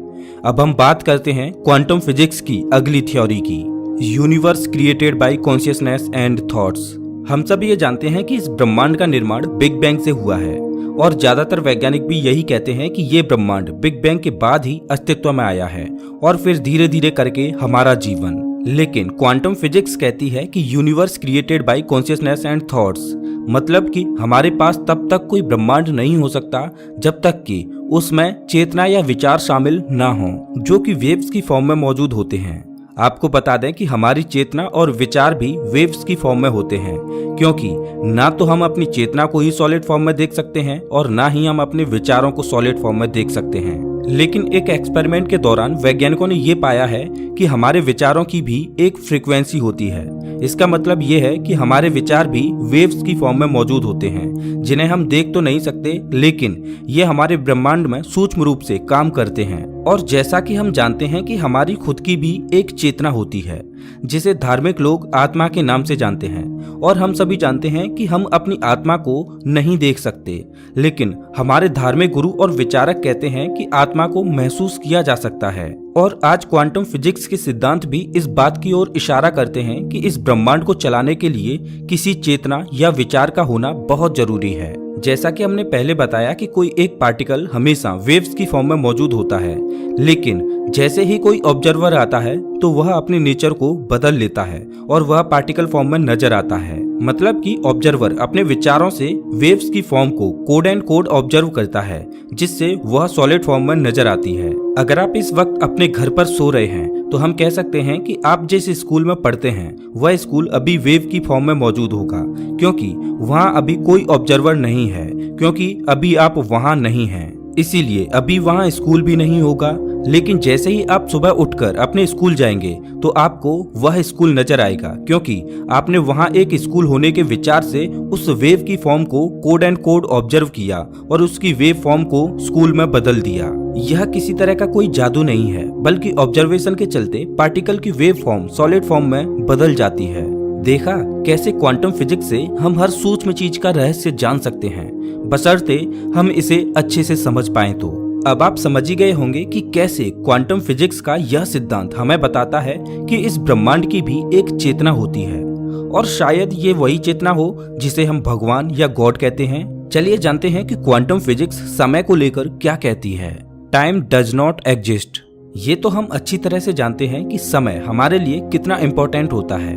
अब हम बात करते हैं क्वांटम फिजिक्स की अगली थ्योरी की, universe created by consciousness and thoughts. हम सब ये जानते हैं कि इस ब्रह्मांड का निर्माण बिग बैंग से हुआ है। और ज्यादातर वैज्ञानिक भी यही कहते हैं कि ये ब्रह्मांड बिग बैंग के बाद ही अस्तित्व में आया है और फिर धीरे धीरे करके हमारा जीवन। लेकिन क्वांटम फिजिक्स कहती है कि universe created by consciousness and thoughts, मतलब कि हमारे पास तब तक कोई ब्रह्मांड नहीं हो सकता जब तक कि उसमें चेतना या विचार शामिल ना हो, जो कि वेव्स की फॉर्म में मौजूद होते हैं। आपको बता दें कि हमारी चेतना और विचार भी वेव्स की फॉर्म में होते हैं, क्योंकि ना तो हम अपनी चेतना को ही सॉलिड फॉर्म में देख सकते हैं और ना ही हम अपने विचारों को सॉलिड फॉर्म में देख सकते हैं। लेकिन एक एक्सपेरिमेंट के दौरान वैज्ञानिकों ने ये पाया है कि हमारे विचारों की भी एक फ्रीक्वेंसी होती है। इसका मतलब ये है कि हमारे विचार भी वेव्स की फॉर्म में मौजूद होते हैं, जिन्हें हम देख तो नहीं सकते, लेकिन ये हमारे ब्रह्मांड में सूक्ष्म रूप से काम करते हैं। और जैसा कि हम जानते हैं कि हमारी खुद की भी एक चेतना होती है, जिसे धार्मिक लोग आत्मा के नाम से जानते हैं, और हम सभी जानते हैं कि हम अपनी आत्मा को नहीं देख सकते, लेकिन हमारे धार्मिक गुरु और विचारक कहते हैं कि आत्मा को महसूस किया जा सकता है। और आज क्वांटम फिजिक्स के सिद्धांत भी इस बात की ओर इशारा करते हैं कि इस ब्रह्मांड को चलाने के लिए किसी चेतना या विचार का होना बहुत जरूरी है। जैसा कि हमने पहले बताया कि कोई एक पार्टिकल हमेशा वेव्स की फॉर्म में मौजूद होता है, लेकिन जैसे ही कोई ऑब्जर्वर आता है तो वह अपने नेचर को बदल लेता है और वह पार्टिकल फॉर्म में नजर आता है। मतलब कि ऑब्जर्वर अपने विचारों से वेव्स की फॉर्म को कोड एंड कोड ऑब्जर्व करता है, जिससे वह सॉलिड फॉर्म में नजर आती है। अगर आप इस वक्त अपने घर पर सो रहे हैं तो हम कह सकते हैं कि आप जिस स्कूल में पढ़ते हैं वह स्कूल अभी वेव की फॉर्म में मौजूद होगा, क्योंकि वहाँ अभी कोई ऑब्जर्वर नहीं है, क्योंकि अभी आप वहाँ नहीं हैं, इसीलिए अभी वहाँ स्कूल भी नहीं होगा। लेकिन जैसे ही आप सुबह उठकर अपने स्कूल जाएंगे तो आपको वह स्कूल नजर आएगा, क्योंकि आपने वहाँ एक स्कूल होने के विचार से उस वेव की फॉर्म को कोड एंड कोड ऑब्जर्व किया और उसकी वेव फॉर्म को स्कूल में बदल दिया। यह किसी तरह का कोई जादू नहीं है, बल्कि ऑब्जर्वेशन के चलते पार्टिकल की वेव फॉर्म सॉलिड फॉर्म में बदल जाती है। देखा कैसे क्वांटम फिजिक्स से हम हर सूक्ष्म चीज का रहस्य जान सकते हैं, बशर्ते हम इसे अच्छे से समझ पाएं। तो अब आप समझ ही गए होंगे कि कैसे क्वांटम फिजिक्स का यह सिद्धांत हमें बताता है कि इस ब्रह्मांड की भी एक चेतना होती है, और शायद ये वही चेतना हो जिसे हम भगवान या गॉड कहते हैं। चलिए जानते हैं कि क्वांटम फिजिक्स समय को लेकर क्या कहती है। Time does not exist. ये तो हम अच्छी तरह से जानते हैं कि समय हमारे लिए कितना इम्पोर्टेंट होता है।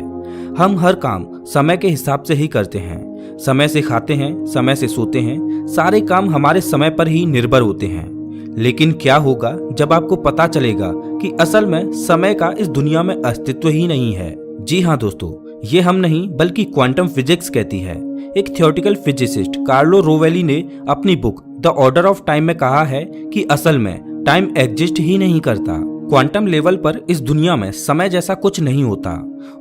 हम हर काम समय के हिसाब से ही करते हैं, समय से खाते हैं, समय से सोते हैं, सारे काम हमारे समय पर ही निर्भर होते हैं। लेकिन क्या होगा जब आपको पता चलेगा कि असल में समय का इस दुनिया में अस्तित्व ही नहीं है। जी हाँ दोस्तों, ये हम नहीं बल्कि क्वांटम फिजिक्स कहती है। एक थियोरेटिकल फिजिसिस्ट कार्लो रोवेली ने अपनी book the order of time में कहा है कि असल में टाइम एग्जिस्ट ही नहीं करता। क्वांटम लेवल पर इस दुनिया में समय जैसा कुछ नहीं होता।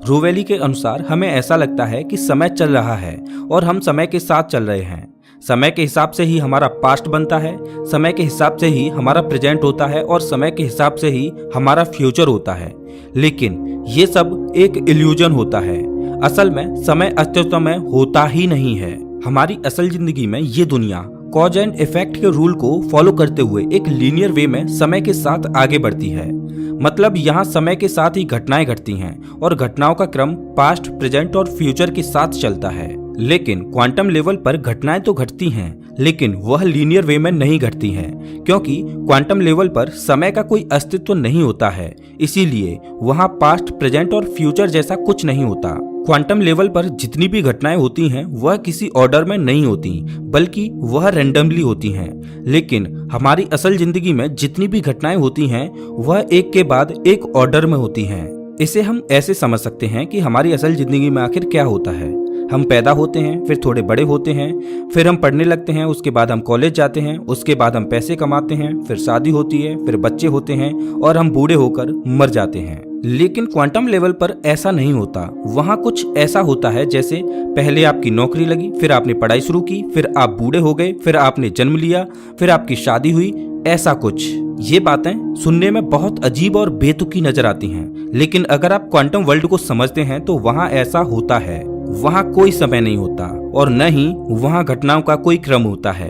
रोवेली के अनुसार हमें ऐसा लगता है कि समय चल रहा है और हम समय के साथ चल रहे हैं। समय के हिसाब से ही हमारा पास्ट बनता है, समय के हिसाब से ही हमारा प्रेजेंट होता है और समय के हिसाब से ही हमारा फ्यूचर होता है। लेकिन ये सब एक इल्यूजन होता है। असल में समय अस्तित्व में होता ही नहीं है। हमारी असल जिंदगी में ये दुनिया कॉज एंड इफेक्ट के रूल को फॉलो करते हुए एक लीनियर वे में समय के साथ आगे बढ़ती है। मतलब यहाँ समय के साथ ही घटनाएं घटती हैं और घटनाओं का क्रम पास्ट, प्रेजेंट और फ्यूचर के साथ चलता है। लेकिन क्वांटम लेवल पर घटनाएं तो घटती हैं, लेकिन वह लीनियर वे में नहीं घटती हैं, क्योंकि क्वांटम लेवल पर समय का कोई अस्तित्व नहीं होता है। इसीलिए वहाँ पास्ट, प्रेजेंट और फ्यूचर जैसा कुछ नहीं होता। क्वांटम लेवल पर जितनी भी घटनाएं होती हैं वह किसी ऑर्डर में नहीं होती, बल्कि वह रैंडमली होती हैं। लेकिन हमारी असल जिंदगी में जितनी भी घटनाएं होती हैं वह एक के बाद एक ऑर्डर में होती हैं। इसे हम ऐसे समझ सकते हैं कि हमारी असल जिंदगी में आखिर क्या होता है। हम पैदा होते हैं, फिर थोड़े बड़े होते हैं, फिर हम पढ़ने लगते हैं, उसके बाद हम कॉलेज जाते हैं, उसके बाद हम पैसे कमाते हैं, फिर शादी होती है, फिर बच्चे होते हैं और हम बूढ़े होकर मर जाते हैं। लेकिन क्वांटम लेवल पर ऐसा नहीं होता। वहाँ कुछ ऐसा होता है जैसे पहले आपकी नौकरी लगी, फिर आपने पढ़ाई शुरू की, फिर आप बूढ़े हो गए, फिर आपने जन्म लिया, फिर आपकी शादी हुई, ऐसा कुछ। ये बातें सुनने में बहुत अजीब और बेतुकी नजर आती हैं, लेकिन अगर आप क्वांटम वर्ल्ड को समझते हैं तो वहाँ ऐसा होता है। वहाँ कोई समय नहीं होता और न ही वहाँ घटनाओं का कोई क्रम होता है।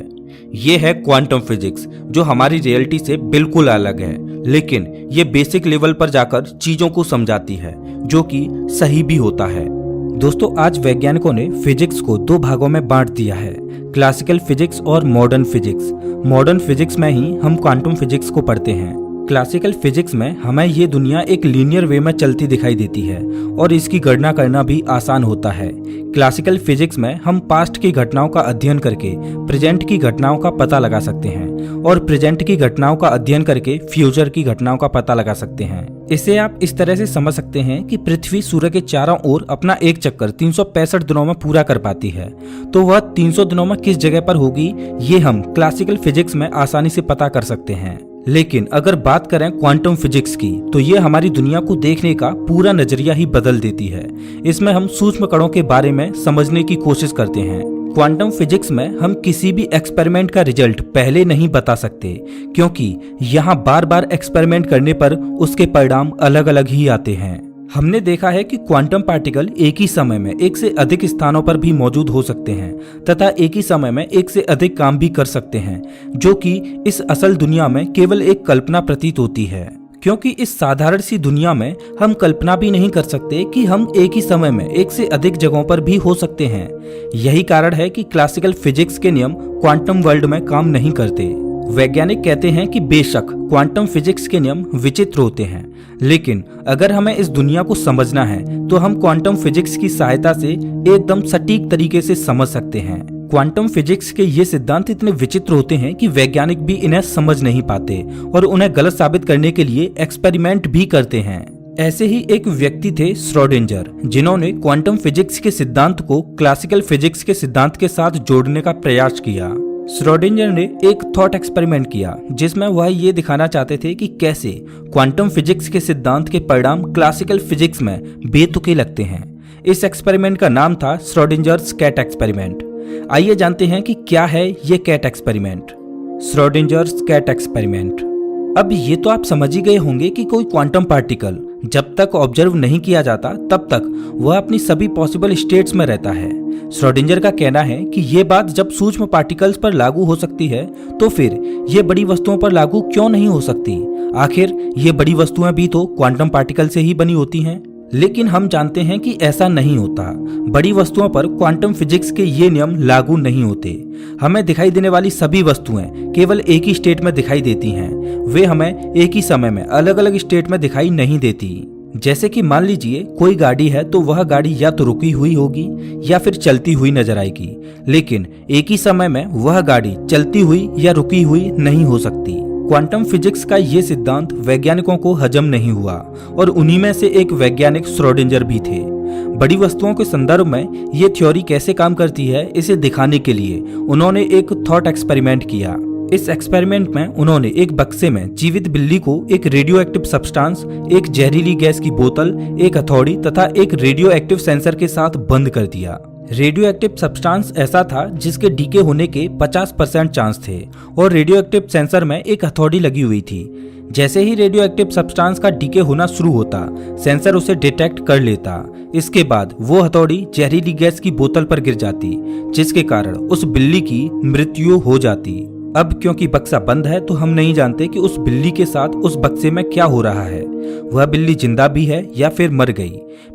ये है क्वांटम फिजिक्स, जो हमारी रियलिटी से बिल्कुल अलग है, लेकिन ये बेसिक लेवल पर जाकर चीजों को समझाती है, जो कि सही भी होता है। दोस्तों, आज वैज्ञानिकों ने फिजिक्स को दो भागों में बांट दिया है, क्लासिकल फिजिक्स और मॉडर्न फिजिक्स। मॉडर्न फिजिक्स में ही हम क्वांटम फिजिक्स को पढ़ते हैं। क्लासिकल फिजिक्स में हमें ये दुनिया एक लीनियर वे में चलती दिखाई देती है और इसकी गणना करना भी आसान होता है। क्लासिकल फिजिक्स में हम पास्ट की घटनाओं का अध्ययन करके प्रेजेंट की घटनाओं का पता लगा सकते हैं और प्रेजेंट की घटनाओं का अध्ययन करके फ्यूचर की घटनाओं का पता लगा सकते हैं। इसे आप इस तरह से समझ सकते हैं कि पृथ्वी सूर्य के चारों ओर अपना एक चक्कर 365 दिनों में पूरा कर पाती है, तो वह 300 दिनों में किस जगह पर होगी ये हम क्लासिकल फिजिक्स में आसानी से पता कर सकते हैं। लेकिन अगर बात करें क्वांटम फिजिक्स की, तो ये हमारी दुनिया को देखने का पूरा नजरिया ही बदल देती है। इसमें हम सूक्ष्म कणों के बारे में समझने की कोशिश करते हैं। क्वांटम फिजिक्स में हम किसी भी एक्सपेरिमेंट का रिजल्ट पहले नहीं बता सकते, क्योंकि यहाँ बार बार एक्सपेरिमेंट करने पर उसके परिणाम अलग अलग ही आते हैं। हमने देखा है कि क्वांटम पार्टिकल एक ही समय में एक से अधिक स्थानों पर भी मौजूद हो सकते हैं तथा एक ही समय में एक से अधिक काम भी कर सकते हैं, जो कि इस असल दुनिया में केवल एक कल्पना प्रतीत होती है। क्योंकि इस साधारण सी दुनिया में हम कल्पना भी नहीं कर सकते कि हम एक ही समय में एक से अधिक जगहों पर भी हो सकते हैं। यही कारण है कि क्लासिकल फिजिक्स के नियम क्वांटम वर्ल्ड में काम नहीं करते। वैज्ञानिक कहते हैं कि बेशक क्वांटम फिजिक्स के नियम विचित्र होते हैं, लेकिन अगर हमें इस दुनिया को समझना है तो हम क्वांटम फिजिक्स की सहायता से एकदम सटीक तरीके से समझ सकते हैं। क्वांटम फिजिक्स के ये सिद्धांत इतने विचित्र होते हैं कि वैज्ञानिक भी इन्हें समझ नहीं पाते और उन्हें गलत साबित करने के लिए एक्सपेरिमेंट भी करते हैं। ऐसे ही एक व्यक्ति थे श्रोडिंजर, जिन्होंने क्वांटम फिजिक्स के सिद्धांत को क्लासिकल फिजिक्स के सिद्धांत के साथ जोड़ने का प्रयास किया। श्रोडिंजर ने एक थॉट एक्सपेरिमेंट किया जिसमें वह ये दिखाना चाहते थे कि कैसे क्वांटम फिजिक्स के सिद्धांत के परिणाम क्लासिकल फिजिक्स में बेतुके लगते हैं। इस एक्सपेरिमेंट का नाम था श्रोडिंजर्स कैट एक्सपेरिमेंट। आइए जानते हैं कि क्या है ये cat experiment. Schrodinger's cat experiment. अब ये तो आप समझ ही गए होंगे कि कोई क्वांटम पार्टिकल जब तक ऑब्जर्व नहीं किया जाता तब तक वह अपनी सभी पॉसिबल स्टेट्स में रहता है। श्रोडिंजर का कहना है कि ये बात जब सूक्ष्म पार्टिकल्स पर लागू हो सकती है तो फिर ये बड़ी वस्तुओं पर लागू क्यों नहीं हो सकती? आखिर ये बड़ी वस्तुएं भी तो क्वांटम पार्टिकल से ही बनी होती हैं। लेकिन हम जानते हैं कि ऐसा नहीं होता। बड़ी वस्तुओं पर क्वांटम फिजिक्स के ये नियम लागू नहीं होते। हमें दिखाई देने वाली सभी वस्तुएं केवल एक ही स्टेट में दिखाई देती हैं। वे हमें एक ही समय में अलग अलग स्टेट में दिखाई नहीं देती। जैसे कि मान लीजिए कोई गाड़ी है तो वह गाड़ी या तो रुकी हुई होगी या फिर चलती हुई नजर आएगी, लेकिन एक ही समय में वह गाड़ी चलती हुई या रुकी हुई नहीं हो सकती। क्वांटम फिजिक्स का ये सिद्धांत वैज्ञानिकों को हजम नहीं हुआ और उन्हीं में से एक वैज्ञानिक श्रोडिंजर भी थे। बड़ी वस्तुओं के संदर्भ में ये थ्योरी कैसे काम करती है इसे दिखाने के लिए उन्होंने एक थॉट एक्सपेरिमेंट किया। इस एक्सपेरिमेंट में उन्होंने एक बक्से में जीवित बिल्ली को एक रेडियो एक्टिव सब्सटेंस, एक जहरीली गैस की बोतल, एक हथौड़ी तथा एक रेडियो एक्टिव सेंसर के साथ बंद कर दिया। रेडियो एक्टिव सब्सटेंस ऐसा था जिसके डीके होने के 50% चांस थे और रेडियो एक्टिव सेंसर में एक हथौड़ी लगी हुई थी। जैसे ही रेडियो एक्टिव सब्सटेंस का डीके होना शुरू होता, सेंसर उसे डिटेक्ट कर लेता। इसके बाद वो हथौड़ी जहरीली गैस की बोतल पर गिर जाती, जिसके कारण उस बिल्ली की मृत्यु हो जाती। अब क्योंकि बक्सा बंद है तो हम नहीं जानते कि उस बिल्ली के साथ उस बक्से में क्या हो रहा है। वह बिल्ली जिंदा भी है या फिर मर गई।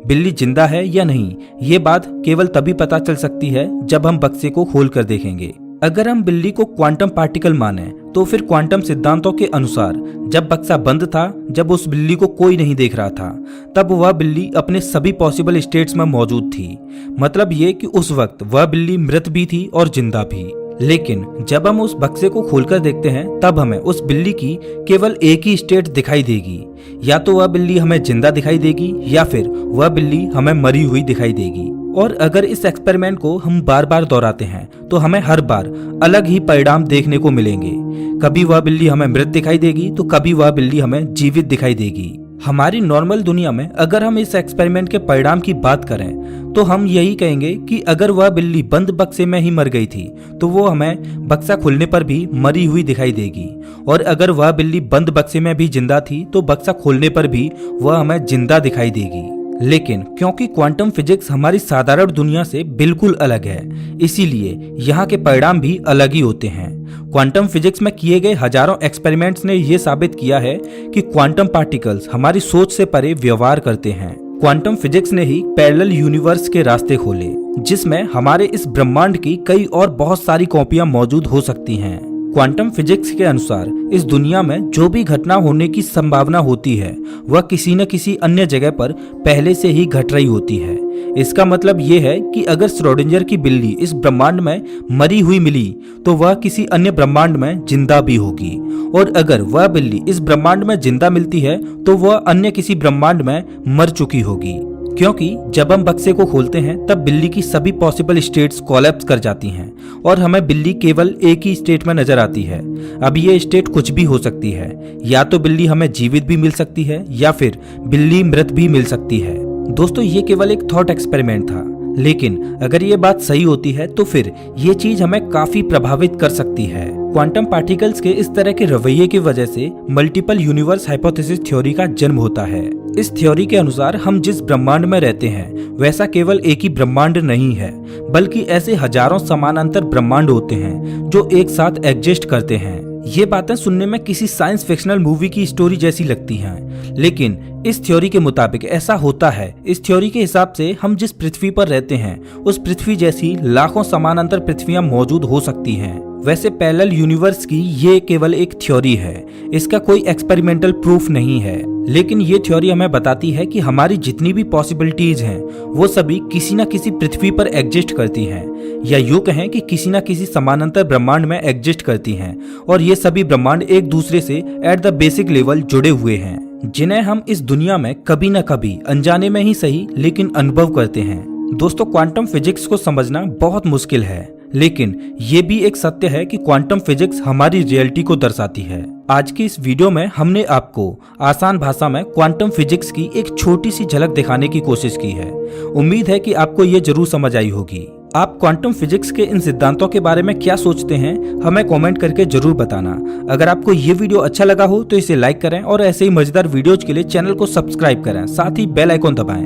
बिल्ली जिंदा है या नहीं, ये बात केवल तभी पता चल सकती है जब हम बक्से को खोलकर देखेंगे। अगर हम बिल्ली को क्वांटम पार्टिकल माने तो फिर क्वांटम सिद्धांतों के अनुसार जब बक्सा बंद था, जब उस बिल्ली को कोई नहीं देख रहा था, तब वह बिल्ली अपने सभी पॉसिबल स्टेट्स में मौजूद थी। मतलब ये कि उस वक्त वह बिल्ली मृत भी थी और जिंदा भी। लेकिन जब हम उस बक्से को खोलकर देखते हैं तब हमें उस बिल्ली की केवल एक ही स्टेट दिखाई देगी। या तो वह बिल्ली हमें जिंदा दिखाई देगी या फिर वह बिल्ली हमें मरी हुई दिखाई देगी। और अगर इस एक्सपेरिमेंट को हम बार बार दोहराते हैं तो हमें हर बार अलग ही परिणाम देखने को मिलेंगे। कभी वह बिल्ली हमें मृत दिखाई देगी तो कभी वह बिल्ली हमें जीवित दिखाई देगी। हमारी नॉर्मल दुनिया में अगर हम इस एक्सपेरिमेंट के परिणाम की बात करें तो हम यही कहेंगे कि अगर वह बिल्ली बंद बक्से में ही मर गई थी तो वो हमें बक्सा खुलने पर भी मरी हुई दिखाई देगी, और अगर वह बिल्ली बंद बक्से में भी जिंदा थी तो बक्सा खोलने पर भी वह हमें जिंदा दिखाई देगी। लेकिन क्योंकि क्वांटम फिजिक्स हमारी साधारण दुनिया से बिल्कुल अलग है, इसीलिए यहाँ के परिणाम भी अलग ही होते हैं। क्वांटम फिजिक्स में किए गए हजारों एक्सपेरिमेंट्स ने यह साबित किया है कि क्वांटम पार्टिकल्स हमारी सोच से परे व्यवहार करते हैं। क्वांटम फिजिक्स ने ही पैरेलल यूनिवर्स के रास्ते खोले, जिसमें हमारे इस ब्रह्मांड की कई और बहुत सारी कॉपियां मौजूद हो सकती हैं। क्वांटम फिजिक्स के अनुसार इस दुनिया में जो भी घटना होने की संभावना होती है वह किसी न किसी अन्य जगह पर पहले से ही घट रही होती है। इसका मतलब ये है कि अगर श्रोडिंगर की बिल्ली इस ब्रह्मांड में मरी हुई मिली तो वह किसी अन्य ब्रह्मांड में जिंदा भी होगी, और अगर वह बिल्ली इस ब्रह्मांड में जिंदा मिलती है तो वह अन्य किसी ब्रह्मांड में मर चुकी होगी। क्योंकि जब हम बक्से को खोलते हैं तब बिल्ली की सभी पॉसिबल स्टेट्स कोलैप्स कर जाती हैं और हमें बिल्ली केवल एक ही स्टेट में नजर आती है। अब ये स्टेट कुछ भी हो सकती है, या तो बिल्ली हमें जीवित भी मिल सकती है या फिर बिल्ली मृत भी मिल सकती है। दोस्तों, ये केवल एक थॉट एक्सपेरिमेंट था, लेकिन अगर ये बात सही होती है तो फिर ये चीज हमें काफी प्रभावित कर सकती है। क्वांटम पार्टिकल्स के इस तरह के रवैये की वजह से मल्टीपल यूनिवर्स हाइपोथेसिस थ्योरी का जन्म होता है। इस थ्योरी के अनुसार हम जिस ब्रह्मांड में रहते हैं वैसा केवल एक ही ब्रह्मांड नहीं है, बल्कि ऐसे हजारों समानांतर ब्रह्मांड होते हैं जो एक साथ एग्जिस्ट करते हैं। ये बातें सुनने में किसी साइंस फिक्शनल मूवी की स्टोरी जैसी लगती हैं, लेकिन इस थ्योरी के मुताबिक ऐसा होता है। इस थ्योरी के हिसाब से हम जिस पृथ्वी पर रहते हैं उस पृथ्वी जैसी लाखों समानांतर पृथ्वियां मौजूद हो सकती हैं। वैसे पैरेलल यूनिवर्स की ये केवल एक थ्योरी है, इसका कोई एक्सपेरिमेंटल प्रूफ नहीं है, लेकिन ये थ्योरी हमें बताती है कि हमारी जितनी भी पॉसिबिलिटीज हैं वो सभी किसी न किसी पृथ्वी पर एग्जिस्ट करती हैं, या यूं कहें कि किसी न किसी समानांतर ब्रह्मांड में एग्जिस्ट करती हैं, और ये सभी ब्रह्मांड एक दूसरे से एट द बेसिक लेवल जुड़े हुए हैं, जिन्हें हम इस दुनिया में कभी न कभी अनजाने में ही सही लेकिन अनुभव करते हैं। दोस्तों, क्वांटम फिजिक्स को समझना बहुत मुश्किल है, लेकिन ये भी एक सत्य है कि क्वांटम फिजिक्स हमारी रियलिटी को दर्शाती है। आज की इस वीडियो में हमने आपको आसान भाषा में क्वांटम फिजिक्स की एक छोटी सी झलक दिखाने की कोशिश की है। उम्मीद है कि आपको ये जरूर समझ आई होगी। आप क्वांटम फिजिक्स के इन सिद्धांतों के बारे में क्या सोचते हैं, हमें कमेंट करके जरूर बताना। अगर आपको ये वीडियो अच्छा लगा हो तो इसे लाइक करें और ऐसे ही मजेदार वीडियोज के लिए चैनल को सब्सक्राइब करें, साथ ही बेल आइकॉन दबाएं।